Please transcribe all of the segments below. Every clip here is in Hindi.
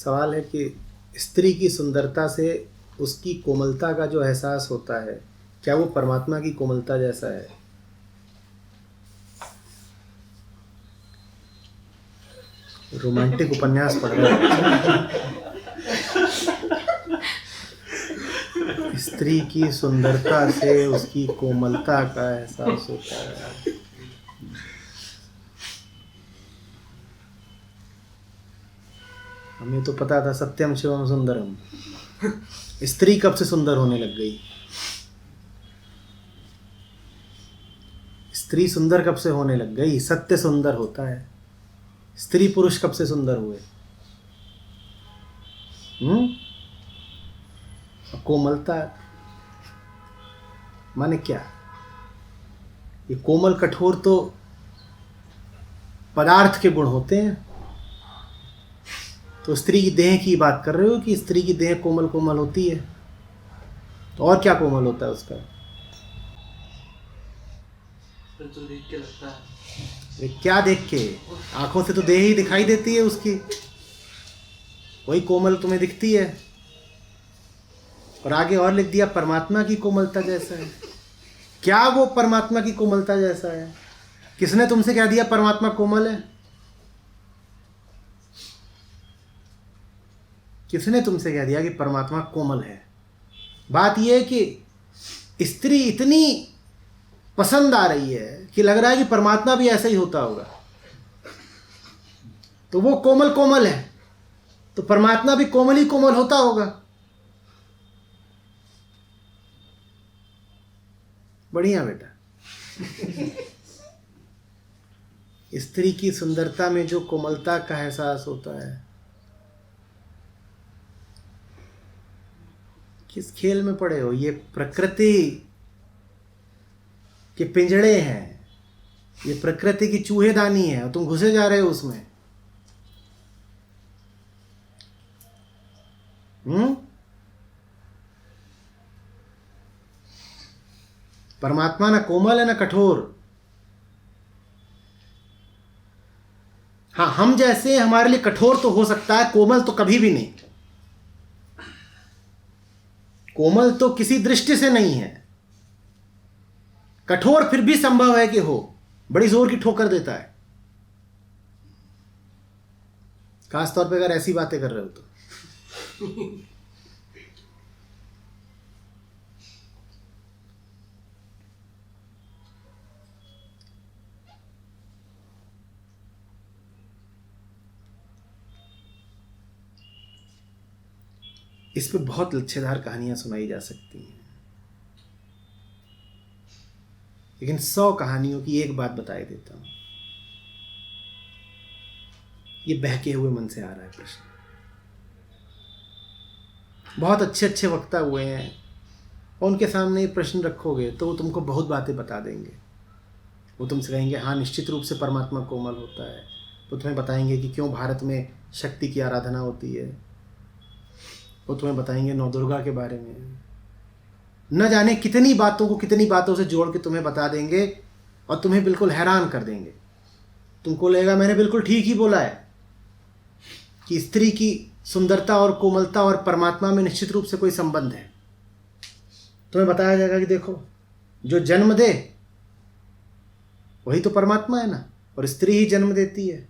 सवाल है कि स्त्री की सुंदरता से उसकी कोमलता का जो एहसास होता है, क्या वो परमात्मा की कोमलता जैसा है? रोमांटिक उपन्यास पढ़ रहे हैं। स्त्री की सुंदरता से उसकी कोमलता का एहसास होता है। हमें तो पता था सत्यम शिवम सुंदरम। स्त्री कब से सुंदर होने लग गई? स्त्री सुंदर कब से होने लग गई? सत्य सुंदर होता है। स्त्री पुरुष कब से सुंदर हुए? कोमलता माने क्या? ये कोमल कठोर तो पदार्थ के गुण होते हैं। तो स्त्री की देह की बात कर रहे हो कि स्त्री की देह कोमल कोमल होती है? तो और क्या कोमल होता है उसका? तो देख के लगता है। क्या देख के? आंखों से तो देह ही दिखाई देती है उसकी, वही कोमल तुम्हें दिखती है। और आगे और लिख दिया परमात्मा की कोमलता जैसा है। क्या वो परमात्मा की कोमलता जैसा है? किसने तुमसे कह दिया परमात्मा कोमल है? किसने तुमसे कह दिया कि परमात्मा कोमल है? बात यह है कि स्त्री इतनी पसंद आ रही है कि लग रहा है कि परमात्मा भी ऐसा ही होता होगा। तो वो कोमल कोमल है, तो परमात्मा भी कोमल ही कोमल होता होगा। बढ़िया बेटा। स्त्री की सुंदरता में जो कोमलता का एहसास होता है, किस खेल में पड़े हो? ये प्रकृति के पिंजड़े हैं, ये प्रकृति की चूहेदानी है और तुम घुसे जा रहे हो उसमें। परमात्मा ना कोमल है ना कठोर। हाँ, हम जैसे हमारे लिए कठोर तो हो सकता है, कोमल तो कभी भी नहीं। कोमल तो किसी दृष्टि से नहीं है। कठोर फिर भी संभव है कि हो, बड़ी जोर की ठोकर देता है। खास तौर पे अगर ऐसी बातें कर रहे हो तो। इस पे बहुत लच्छेदार कहानियां सुनाई जा सकती हैं, लेकिन 100 कहानियों की एक बात बताए देता हूं। ये बहके हुए मन से आ रहा है प्रश्न। बहुत अच्छे अच्छे वक्ता हुए हैं और उनके सामने ये प्रश्न रखोगे तो वो तुमको बहुत बातें बता देंगे। वो तुमसे कहेंगे हाँ निश्चित रूप से परमात्मा कोमल होता है। वो तुम्हें बताएंगे कि क्यों भारत में शक्ति की आराधना होती है। वो तुम्हें बताएंगे नवदुर्गा के बारे में। न जाने कितनी बातों को कितनी बातों से जोड़ के तुम्हें बता देंगे और तुम्हें बिल्कुल हैरान कर देंगे। तुमको लगेगा मैंने बिल्कुल ठीक ही बोला है कि स्त्री की सुंदरता और कोमलता और परमात्मा में निश्चित रूप से कोई संबंध है। तुम्हें बताया जाएगा कि देखो, जो जन्म दे वही तो परमात्मा है ना, और स्त्री ही जन्म देती है।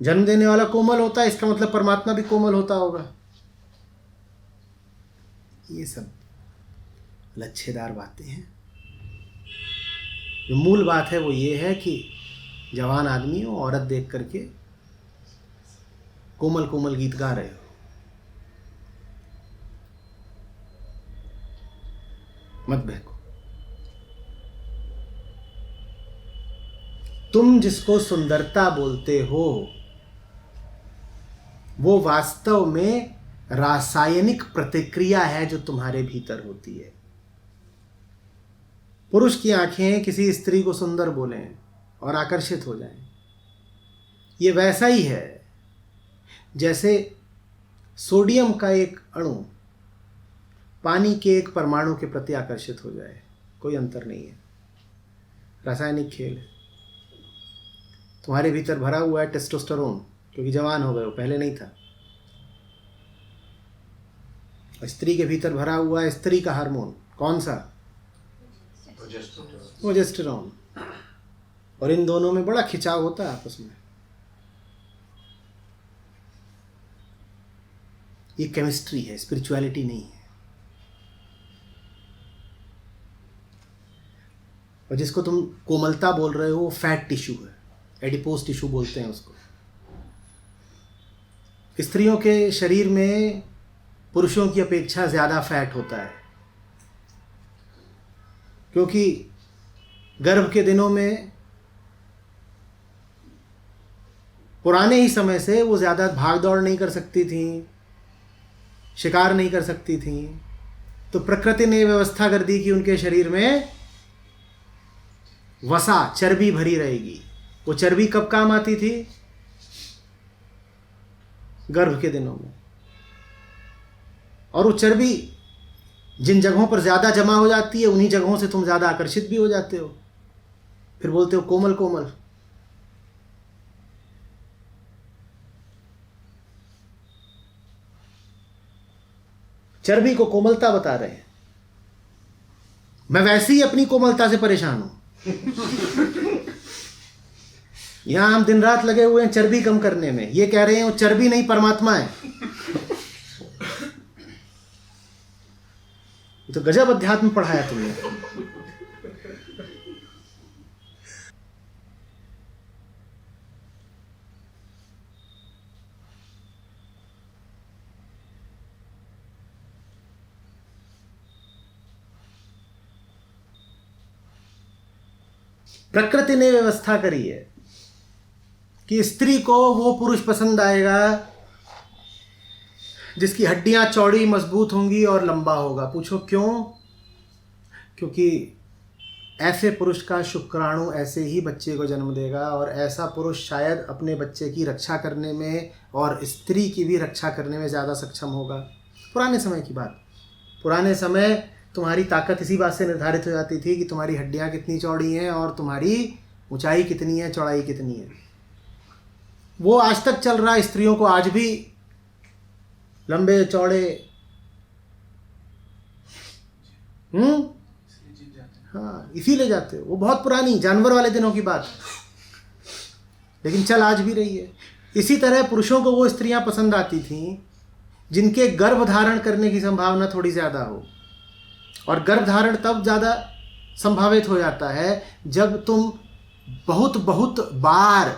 जन्म देने वाला कोमल होता है, इसका मतलब परमात्मा भी कोमल होता होगा। ये सब लच्छेदार बातें हैं। जो मूल बात है वो ये है कि जवान आदमी हो, औरत देख करके कोमल कोमल गीत गा रहे हो। मत बहको। तुम जिसको सुंदरता बोलते हो वो वास्तव में रासायनिक प्रतिक्रिया है जो तुम्हारे भीतर होती है। पुरुष की आंखें किसी स्त्री को सुंदर बोलें और आकर्षित हो जाएं, ये वैसा ही है जैसे सोडियम का एक अणु पानी के एक परमाणु के प्रति आकर्षित हो जाए। कोई अंतर नहीं है, रासायनिक खेल है। तुम्हारे भीतर भरा हुआ है टेस्टोस्टेरोन, क्योंकि जवान हो गए हो, पहले नहीं था। स्त्री के भीतर भरा हुआ है स्त्री का हार्मोन, कौन सा? प्रोजेस्टेरॉन। और इन दोनों में बड़ा खिंचाव होता है आपस में। ये केमिस्ट्री है, स्पिरिचुअलिटी नहीं है। और जिसको तुम कोमलता बोल रहे हो वो फैट टिश्यू है, एडिपोज टिश्यू बोलते हैं उसको। स्त्रियों के शरीर में पुरुषों की अपेक्षा ज़्यादा फैट होता है, क्योंकि गर्भ के दिनों में पुराने ही समय से वो ज़्यादा भाग दौड़ नहीं कर सकती थी, शिकार नहीं कर सकती थी, तो प्रकृति ने व्यवस्था कर दी कि उनके शरीर में वसा, चर्बी भरी रहेगी। वो चर्बी कब काम आती थी? गर्भ के दिनों में। और वो चर्बी जिन जगहों पर ज़्यादा जमा हो जाती है उन्हीं जगहों से तुम ज़्यादा आकर्षित भी हो जाते हो, फिर बोलते हो कोमल कोमल। चर्बी को कोमलता बता रहे हैं। मैं वैसे ही अपनी कोमलता से परेशान हूं। यहां हम दिन रात लगे हुए हैं चर्बी कम करने में, ये कह रहे हैं वो चर्बी नहीं परमात्मा है। तो गजब अध्यात्म पढ़ाया तुमने। प्रकृति ने व्यवस्था करी है कि स्त्री को वो पुरुष पसंद आएगा जिसकी हड्डियां चौड़ी मजबूत होंगी और लंबा होगा। पूछो क्यों? क्योंकि ऐसे पुरुष का शुक्राणु ऐसे ही बच्चे को जन्म देगा, और ऐसा पुरुष शायद अपने बच्चे की रक्षा करने में और स्त्री की भी रक्षा करने में ज़्यादा सक्षम होगा। पुराने समय की बात। पुराने समय तुम्हारी ताकत इसी बात से निर्धारित हो जाती थी कि तुम्हारी हड्डियां कितनी चौड़ी हैं और तुम्हारी ऊंचाई कितनी है, चौड़ाई कितनी है। वो आज तक चल रहा है। स्त्रियों को आज भी लंबे चौड़े हाँ इसीलिए जाते हो। वो बहुत पुरानी जानवर वाले दिनों की बात, लेकिन चल आज भी रही है। इसी तरह पुरुषों को वो स्त्रियां पसंद आती थीं जिनके गर्भ धारण करने की संभावना थोड़ी ज़्यादा हो। और गर्भ धारण तब ज़्यादा संभावित हो जाता है जब तुम बहुत बहुत बार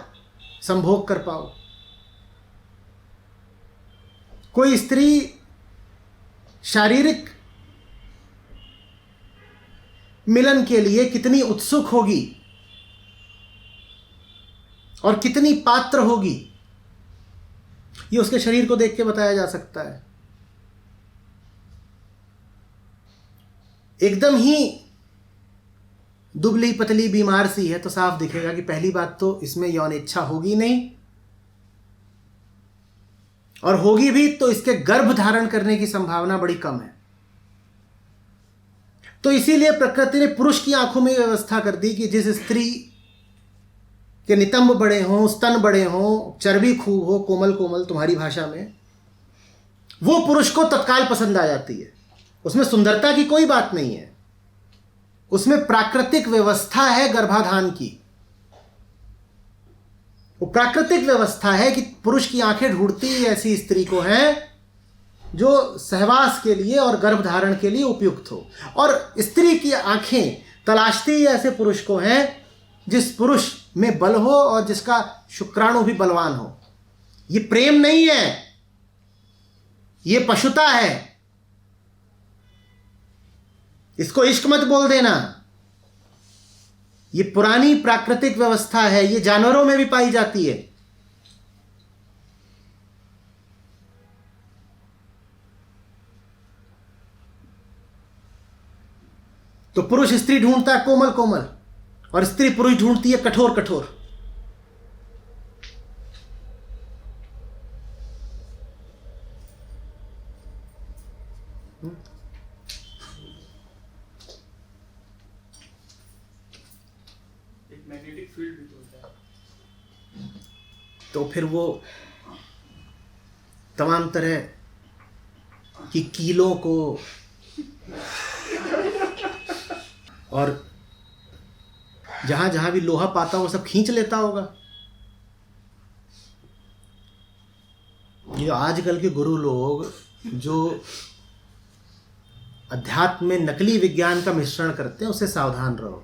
संभोग कर पाओ। कोई स्त्री शारीरिक मिलन के लिए कितनी उत्सुक होगी और कितनी पात्र होगी, ये उसके शरीर को देख के बताया जा सकता है। एकदम ही दुबली पतली बीमार सी है तो साफ दिखेगा कि पहली बात तो इसमें यौन इच्छा होगी नहीं, और होगी भी तो इसके गर्भ धारण करने की संभावना बड़ी कम है। तो इसीलिए प्रकृति ने पुरुष की आंखों में व्यवस्था कर दी कि जिस स्त्री के नितंब बड़े हों, स्तन बड़े हों, चर्बी खूब हो, कोमल कोमल तुम्हारी भाषा में, वो पुरुष को तत्काल पसंद आ जाती है। उसमें सुंदरता की कोई बात नहीं है, उसमें प्राकृतिक व्यवस्था है गर्भाधान की। वो प्राकृतिक व्यवस्था है कि पुरुष की आंखें ढूंढती ऐसी स्त्री को हैं जो सहवास के लिए और गर्भधारण के लिए उपयुक्त हो, और स्त्री की आंखें तलाशती ऐसे पुरुष को हैं जिस पुरुष में बल हो और जिसका शुक्राणु भी बलवान हो। ये प्रेम नहीं है, ये पशुता है। इसको इश्क मत बोल देना। ये पुरानी प्राकृतिक व्यवस्था है, ये जानवरों में भी पाई जाती है। तो पुरुष स्त्री ढूंढता है कोमल कोमल, और स्त्री पुरुष ढूंढती है कठोर कठोर। एक मैग्नेटिक फील्ड भी होता है। तो फिर वो तमाम तरह कि कीलों को और जहां जहां भी लोहा पाता वो सब खींच लेता होगा। ये आजकल के गुरु लोग जो अध्यात्म में नकली विज्ञान का मिश्रण करते हैं, उससे सावधान रहो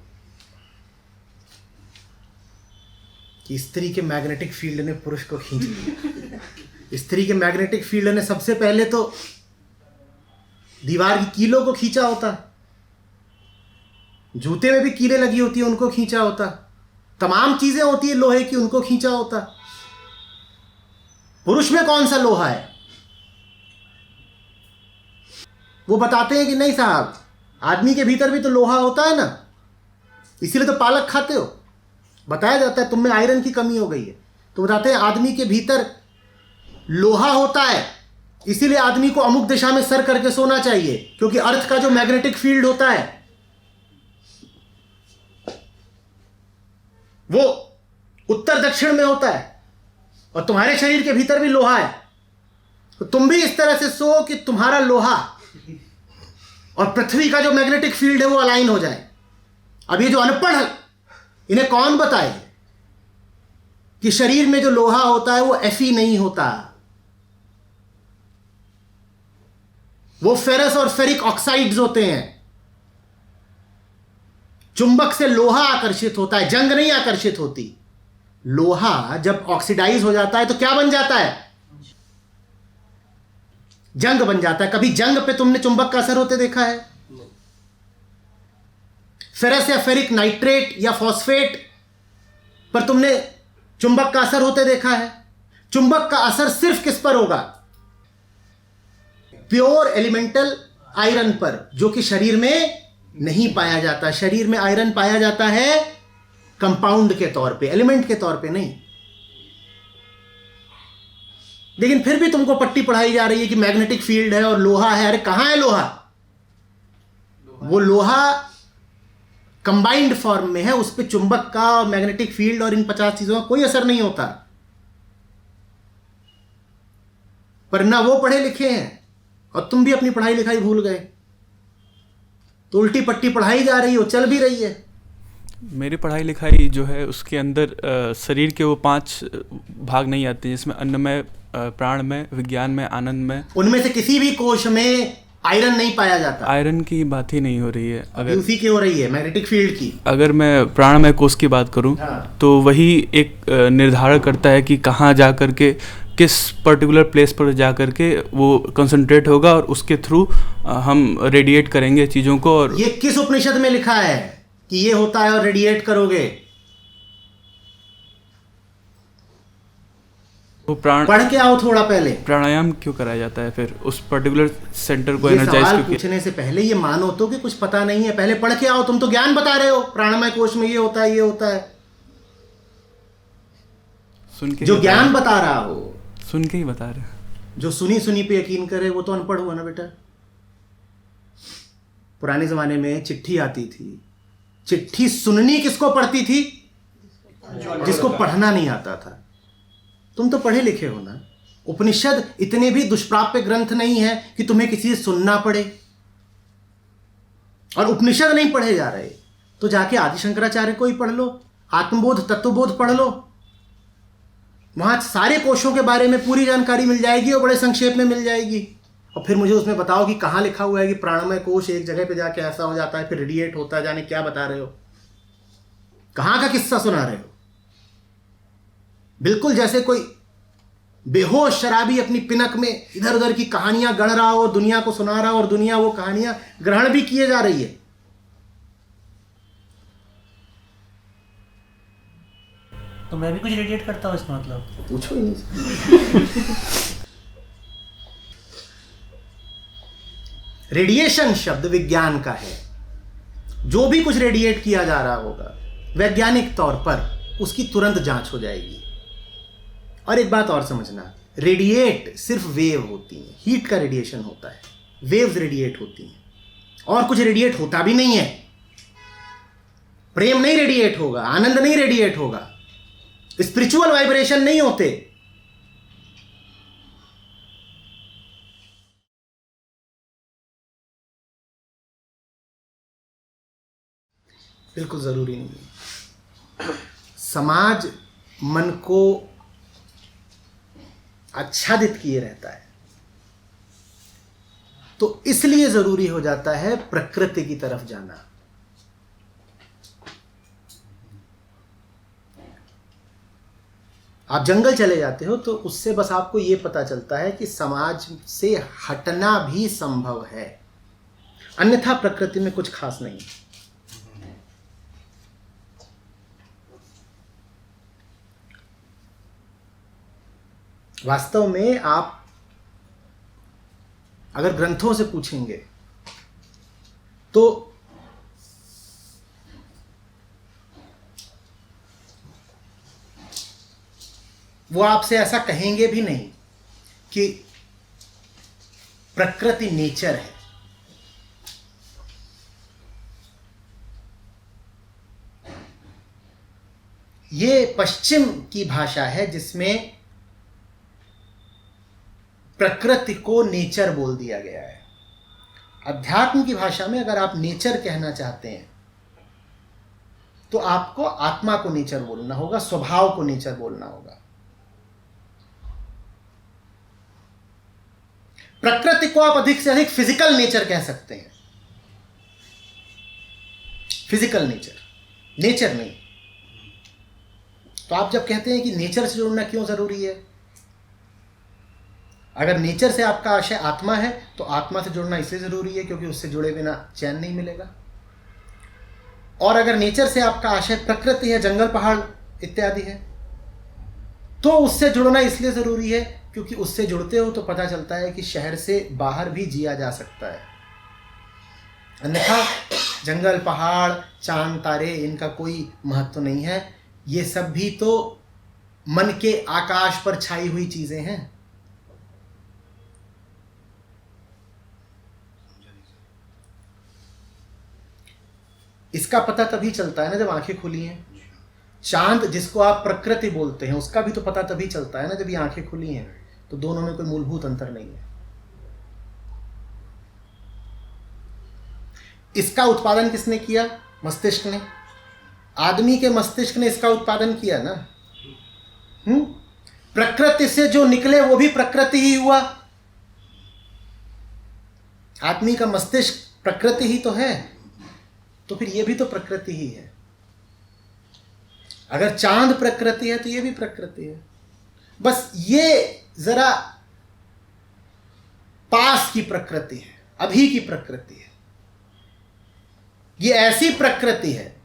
कि स्त्री के मैग्नेटिक फील्ड ने पुरुष को खींच लिया। स्त्री के मैग्नेटिक फील्ड ने सबसे पहले तो दीवार की कीलों को खींचा होता, जूते में भी कीलें लगी होती है उनको खींचा होता, तमाम चीजें होती है लोहे की उनको खींचा होता। पुरुष में कौन सा लोहा है? वो बताते हैं कि नहीं साहब, आदमी के भीतर भी तो लोहा होता है ना, इसीलिए तो पालक खाते हो। बताया जाता है तुम में आयरन की कमी हो गई है, तो बताते हैं आदमी के भीतर लोहा होता है, इसीलिए आदमी को अमुक दिशा में सर करके सोना चाहिए, क्योंकि अर्थ का जो मैग्नेटिक फील्ड होता है वो उत्तर दक्षिण में होता है, और तुम्हारे शरीर के भीतर भी लोहा है, तो तुम भी इस तरह से सो कि तुम्हारा लोहा और पृथ्वी का जो मैग्नेटिक फील्ड है वो अलाइन हो जाए। अब ये जो अनपढ़ है, इन्हें कौन बताए कि शरीर में जो लोहा होता है वो Fe नहीं होता, वो फेरस और फेरिक ऑक्साइड्स होते हैं। चुंबक से लोहा आकर्षित होता है, जंग नहीं आकर्षित होती। लोहा जब ऑक्सीडाइज हो जाता है तो क्या बन जाता है? जंग बन जाता है। कभी जंग पे तुमने चुंबक का असर होते देखा है? फेरस या फेरिक नाइट्रेट या फॉस्फेट पर तुमने चुंबक का असर होते देखा है? चुंबक का असर सिर्फ किस पर होगा? प्योर एलिमेंटल आयरन पर, जो कि शरीर में नहीं पाया जाता। शरीर में आयरन पाया जाता है कंपाउंड के तौर पे, एलिमेंट के तौर पे नहीं। लेकिन फिर भी तुमको पट्टी पढ़ाई जा रही है कि मैग्नेटिक फील्ड है और लोहा है। अरे कहां है लोहा? वो लोहा कंबाइंड फॉर्म में है, उस पे चुंबक का और मैग्नेटिक फील्ड और इन 50 चीजों का कोई असर नहीं होता। पर ना वो पढ़े लिखे हैं और तुम भी अपनी पढ़ाई लिखाई भूल गए, तो उल्टी पट्टी पढ़ाई जा रही हो, चल भी रही है। मेरी पढ़ाई लिखाई जो है उसके अंदर शरीर के वो 5 भाग नहीं आते, जिसमें अन्नमय, प्राणमय, विज्ञान में, आनंद में। उनमें से किसी भी कोश में आयरन नहीं पाया जाता। आयरन की बात ही नहीं हो रही है। अगर उसी की हो रही है मैग्नेटिक फील्ड की। अगर मैं प्राणमय कोश की बात करूं, तो वही एक निर्धारण करता है कि कहाँ जा करके, किस पर्टिकुलर प्लेस पर जा करके वो कंसंट्रेट होगा और उसके थ्रू हम रेडिएट करेंगे चीज़ों को। और ये किस उपनिषद में लिखा है कि ये होता है और रेडिएट करोगे? वो प्राण पढ़ के आओ थोड़ा पहले। प्राणायाम क्यों कराया जाता है फिर उस पर्टिकुलर सेंटर को ये एनर्जाइज सवाल क्यों? पूछने से पहले ये मानो तो कि कुछ पता नहीं है, पहले पढ़ के आओ। तुम तो ज्ञान बता रहे हो, प्राणमय कोश में ये होता है, ये होता है। सुन के जो ज्ञान बता रहा हो, सुन के ही बता रहे हैं। जो सुनी सुनी पे यकीन करे वो तो अनपढ़ हुआ ना बेटा। पुराने जमाने में चिट्ठी आती थी, चिट्ठी सुननी किसको पड़ती थी? जिसको पढ़ना नहीं आता था। तुम तो पढ़े लिखे हो ना। उपनिषद इतने भी दुष्प्राप्य ग्रंथ नहीं है कि तुम्हें किसी से सुनना पड़े। और उपनिषद नहीं पढ़े जा रहे तो जाके आदि शंकराचार्य को ही पढ़ लो, आत्मबोध, तत्वबोध पढ़ लो। वहां सारे कोशों के बारे में पूरी जानकारी मिल जाएगी और बड़े संक्षेप में मिल जाएगी। और फिर मुझे उसमें बताओ कि कहाँ लिखा हुआ है कि प्राणमय कोश एक जगह पे जाके ऐसा हो जाता है, फिर रेडिएट होता है। जाने क्या बता रहे हो, कहाँ का किस्सा सुना रहे हो? बिल्कुल जैसे कोई बेहोश शराबी अपनी पिनक में इधर उधर की कहानियां गढ़ रहा हो, दुनिया को सुना रहा हो, और दुनिया वो कहानियां ग्रहण भी किए जा रही है। तो मैं भी कुछ रेडिएट करता हूँ इसका मतलब? पूछो ही नहीं। रेडिएशन शब्द विज्ञान का है। जो भी कुछ रेडिएट किया जा रहा होगा वैज्ञानिक तौर पर, उसकी तुरंत जांच हो जाएगी। और एक बात और समझना, रेडिएट सिर्फ वेव होती है, हीट का रेडिएशन होता है, वेव्स रेडिएट होती हैं। और कुछ रेडिएट होता भी नहीं है। प्रेम नहीं रेडिएट होगा, आनंद नहीं रेडिएट होगा, स्पिरिचुअल वाइब्रेशन नहीं होते। बिल्कुल ज़रूरी नहीं है। समाज मन को आच्छादित किए रहता है, तो इसलिए ज़रूरी हो जाता है प्रकृति की तरफ जाना। आप जंगल चले जाते हो तो उससे बस आपको ये पता चलता है कि समाज से हटना भी संभव है, अन्यथा प्रकृति में कुछ खास नहीं। वास्तव में आप अगर ग्रंथों से पूछेंगे तो वो आपसे ऐसा कहेंगे भी नहीं कि प्रकृति नेचर है। ये पश्चिम की भाषा है जिसमें प्रकृति को नेचर बोल दिया गया है। अध्यात्म की भाषा में अगर आप नेचर कहना चाहते हैं तो आपको आत्मा को नेचर बोलना होगा, स्वभाव को नेचर बोलना होगा। प्रकृति को आप अधिक से अधिक फिजिकल नेचर कह सकते हैं, फिजिकल नेचर, नेचर नहीं। तो आप जब कहते हैं कि नेचर से जुड़ना क्यों जरूरी है, अगर नेचर से आपका आशय आत्मा है तो आत्मा से जुड़ना इसलिए जरूरी है क्योंकि उससे जुड़े बिना चैन नहीं मिलेगा। और अगर नेचर से आपका आशय प्रकृति है, जंगल पहाड़ इत्यादि है, तो उससे जुड़ना इसलिए जरूरी है क्योंकि उससे जुड़ते हो तो पता चलता है कि शहर से बाहर भी जिया जा सकता है। अन्यथा जंगल पहाड़ चांद तारे इनका कोई महत्व नहीं है, ये सब भी तो मन के आकाश पर छाई हुई चीजें हैं। इसका पता तभी चलता है ना जब आंखें खुली हैं। चांद जिसको आप प्रकृति बोलते हैं उसका भी तो पता तभी चलता है ना जब ये आंखें खुली हैं। तो दोनों में कोई मूलभूत अंतर नहीं है। इसका उत्पादन किसने किया? मस्तिष्क ने। आदमी के मस्तिष्क ने इसका उत्पादन किया ना। प्रकृति से जो निकले वो भी प्रकृति ही हुआ। आदमी का मस्तिष्क प्रकृति ही तो है, तो फिर ये भी तो प्रकृति ही है। अगर चांद प्रकृति है तो ये भी प्रकृति है। बस ये जरा पास की प्रकृति है, अभी की प्रकृति है। ये ऐसी प्रकृति है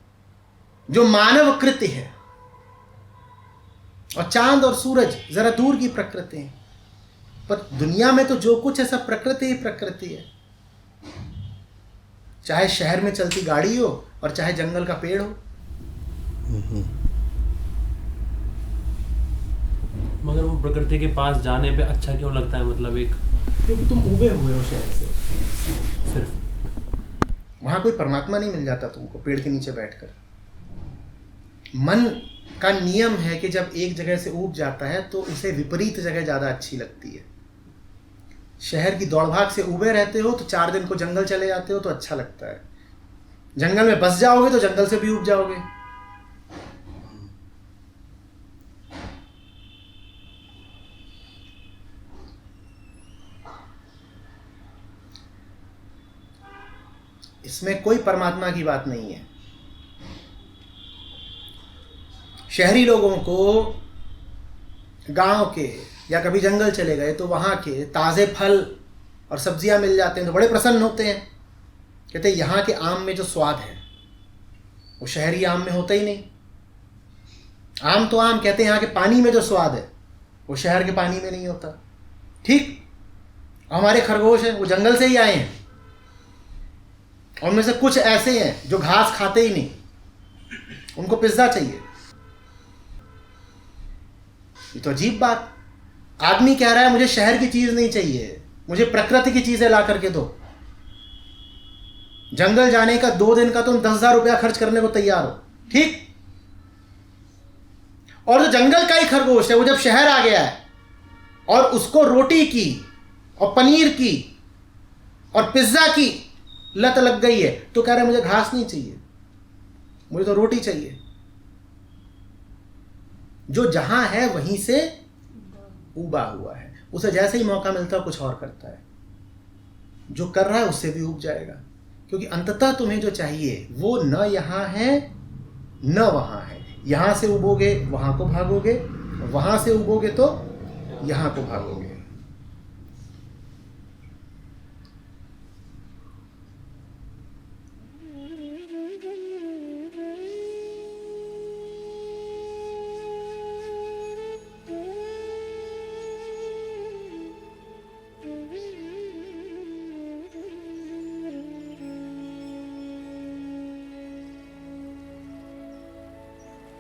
जो मानवकृति है, और चांद और सूरज जरा दूर की प्रकृति है। पर दुनिया में तो जो कुछ है सब प्रकृति ही प्रकृति है, चाहे शहर में चलती गाड़ी हो और चाहे जंगल का पेड़ हो। मगर वो प्रकृति के पास जाने पे अच्छा क्यों लगता है? मतलब एक क्योंकि तुम उबे हुए हो शहर से, सिर्फ वहां कोई परमात्मा नहीं मिल जाता तुमको पेड़ के नीचे बैठकर। मन का नियम है कि जब एक जगह से ऊब जाता है तो उसे विपरीत जगह ज्यादा अच्छी लगती है। शहर की दौड़भाग से उबे रहते हो तो 4 दिन को जंगल चले जाते हो तो अच्छा लगता है। जंगल में बस जाओगे तो जंगल से भी उब जाओगे। इसमें कोई परमात्मा की बात नहीं है। शहरी लोगों को गांव के या कभी जंगल चले गए तो वहाँ के ताज़े फल और सब्जियां मिल जाते हैं तो बड़े प्रसन्न होते हैं। कहते हैं यहाँ के आम में जो स्वाद है वो शहरी आम में होता ही नहीं। आम तो आम, कहते हैं यहाँ के पानी में जो स्वाद है वो शहर के पानी में नहीं होता। ठीक, हमारे खरगोश हैं वो जंगल से ही आए हैं, और उनमें से कुछ ऐसे हैं जो घास खाते ही नहीं, उनको पिज्जा चाहिए। ये तो अजीब बात। आदमी कह रहा है मुझे शहर की चीज नहीं चाहिए, मुझे प्रकृति की चीजें ला करके दो। जंगल जाने का 2 दिन का तुम 10,000 रुपया खर्च करने को तैयार हो, ठीक। और जो जंगल का ही खरगोश है वो जब शहर आ गया है और उसको रोटी की और पनीर की और पिज्जा की लत लग गई है तो कह रहा है मुझे घास नहीं चाहिए। मुझे तो रोटी चाहिए। जो जहां है वहीं से उबा हुआ है, उसे जैसे ही मौका मिलता है कुछ और करता है, जो कर रहा है उससे भी उब जाएगा। क्योंकि अंततः तुम्हें जो चाहिए वो न यहाँ है न वहाँ है। यहाँ से उबोगे वहाँ को भागोगे, वहाँ से उबोगे तो यहाँ को भागोगे।